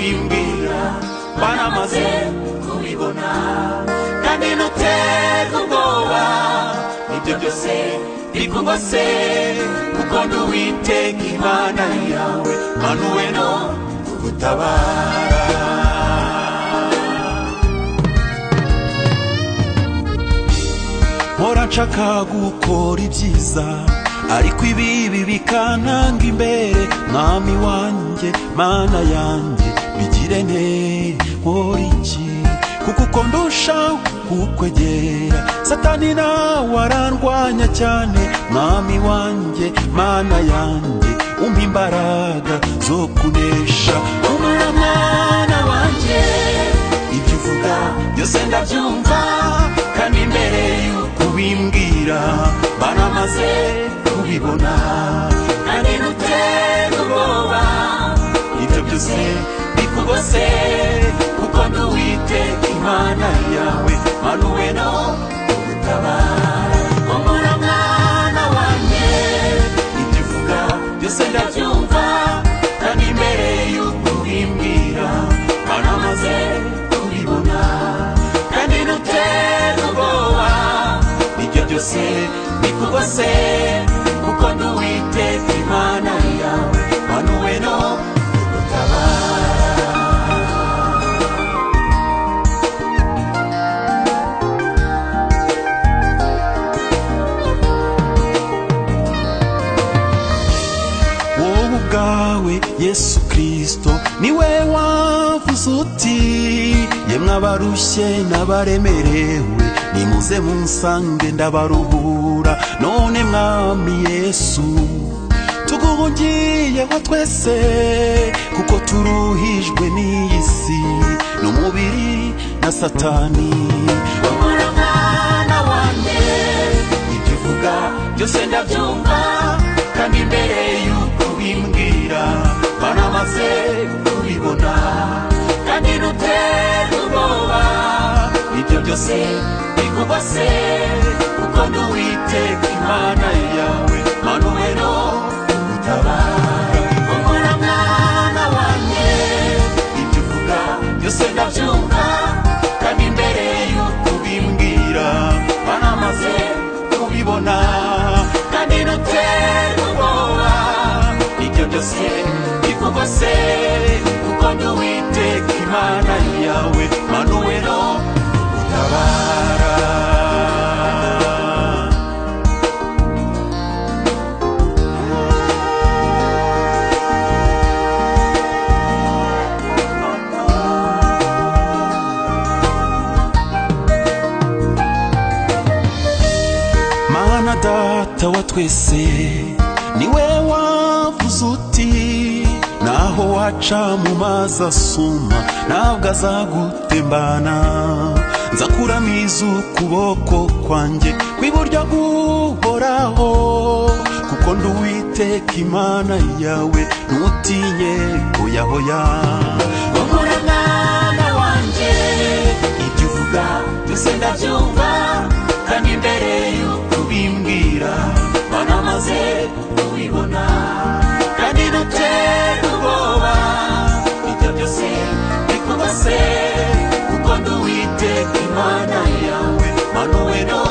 kubimbwira banamaze kubibona kandi ntuterwe ubwoba ibyo byose bikugose kuko ndi Uwiteka Imana yawe manuwe no kugutabara. Mpora nshaka gukora ibyiza ariko ibibi bikantanga imbere. Mwami wanjye Mana yanjye bigire nte nkora iki kuko uko ndushaho kukwegera Satani nawe arandwanya cyane. Mwami wanjye Mana yanjye umpa imbaraga zo kunesha. Humura mwana wanjye ibyo uvuga byose ndabyumva kandi imbere y'uko ubimbwira banamaze kubibona kandi ntuterwe ubwoba ibyo byose bikugose kuko ndi Uwiteka Imana yawe manuwe no kugutabara. Humura mwana wanjye ibyo uvuga byose ndabyumva kandi imbere y'uko ubimbwira banamaze kubibona kandi ntuterwe ubwoba ibyo byose bikugose kuko ndi Uwiteka Imana yawe manuwe no kugutabara. Wowe ubwawe Yesu Kristo niwe wavuze uti yemwe abarushye n'abaremerewe nimuze munsange ndabaruhura. None Mwami Yesu tuguhungiyeho twese kuko turuhijwe n'iyi si n'umubiri na Satani. Humura mwana wanjye ibyo uvuga byose ndabyumva kandi imbere y'uko ubimbwira banamaze kubibona kandi ntuterwe ubwoba ibyo byose bikugose kuko ndi Uwiteka Imana yawe manuwe no kugutabara. Humura mwana wanjye ibyo uvuga byose ndabyumva kandi imbere y'uko ubimbwira banamaze kubibona kandi ntuterwe ubwoba ibyo byose bikugose kuko ndi Uwiteka Imana yawe manuwe no kugutabara. Mana Data wa twese niwe wavuze uti naho waca mu mazi asuma ntabwo azagutembana. Nzakuramiza ukuboko kwanjye kw'iburyo guhoraho kuko ndi Uwiteka Imana yawe ntutinye hoyahoya. Humura mwana wanjye ibyo uvuga byose ndabyumva kandi imbere y'uko ubimbwira banamaze kubibona kandi ntuterwe ubwoba ibyo byose bikugose kuko ndi Uwiteka Imana yawe manuwe no